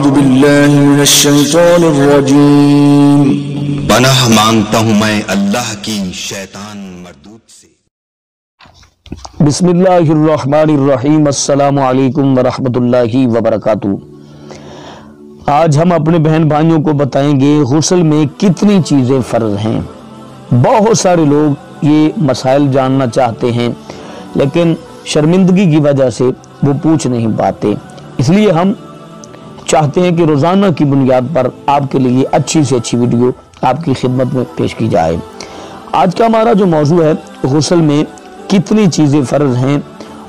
اعوذ باللہ من الشیطان الرجیم۔ پناہ مانگتا ہوں میں اللہ کی شیطان مردود سے۔ بسم اللہ الرحمن الرحیم۔ السلام علیکم ورحمۃ اللہ وبرکاتہ۔ آج ہم اپنے بہن بھائیوں کو بتائیں گے غسل میں کتنی چیزیں فرض ہیں۔ بہت سارے لوگ یہ مسائل جاننا چاہتے ہیں لیکن شرمندگی کی وجہ سے وہ پوچھ نہیں پاتے، اس لیے ہم چاہتے ہیں کہ روزانہ کی بنیاد پر آپ کے لیے اچھی سے اچھی ویڈیو آپ کی خدمت میں پیش کی جائے۔ آج کا ہمارا جو موضوع ہے، غسل میں کتنی چیزیں فرض ہیں۔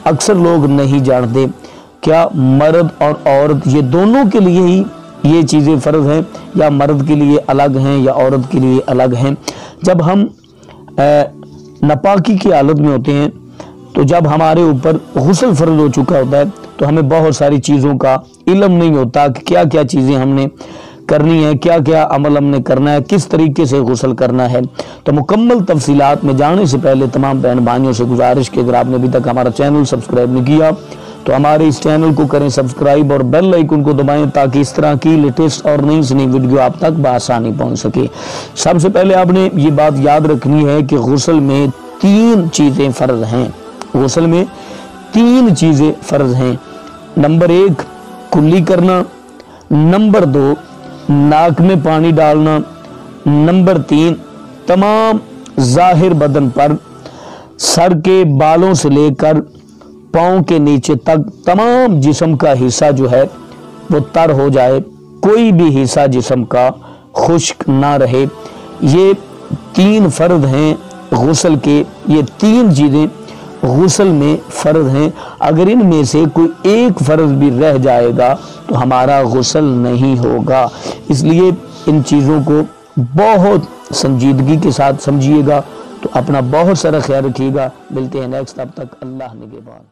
اکثر لوگ نہیں جانتے کیا مرد اور عورت یہ دونوں کے لیے ہی یہ چیزیں فرض ہیں، یا مرد کے لیے الگ ہیں یا عورت کے لیے الگ ہیں۔ جب ہم ناپاکی کی حالت میں ہوتے ہیں تو جب ہمارے اوپر غسل فرض ہو چکا ہوتا ہے تو ہمیں بہت ساری چیزوں کا علم نہیں ہوتا کہ کیا کیا چیزیں ہم نے کرنی ہے، کیا کیا عمل ہم نے کرنا ہے، کس طریقے سے غسل کرنا ہے۔ تو مکمل تفصیلات میں جانے سے پہلے تمام بہن بھائیوں سے گزارش کہ اگر آپ نے ابھی تک ہمارا چینل سبسکرائب نہیں کیا تو ہمارے اس چینل کو کریں سبسکرائب اور بیل آئیکن کو دبائیں تاکہ اس طرح کی لیٹسٹ اور نئی سے نئی ویڈیو آپ تک بآسانی پہنچ سکے۔ سب سے پہلے آپ نے یہ بات یاد رکھنی ہے کہ غسل میں 3 چیزیں فرض ہیں۔ غسل میں 3 چیزیں فرض ہیں۔ نمبر 1 کلی کرنا، نمبر 2 ناک میں پانی ڈالنا، نمبر 3 تمام ظاہر بدن پر سر کے بالوں سے لے کر پاؤں کے نیچے تک تمام جسم کا حصہ جو ہے وہ تر ہو جائے، کوئی بھی حصہ جسم کا خشک نہ رہے۔ یہ 3 فرض ہیں غسل کے، یہ 3 چیزیں غسل میں فرض ہیں۔ اگر ان میں سے کوئی ایک فرض بھی رہ جائے گا تو ہمارا غسل نہیں ہوگا، اس لیے ان چیزوں کو بہت سنجیدگی کے ساتھ سمجھیے گا۔ تو اپنا بہت سارا خیال رکھیے گا، ملتے ہیں نیکسٹ، تب تک اللہ نگہبان۔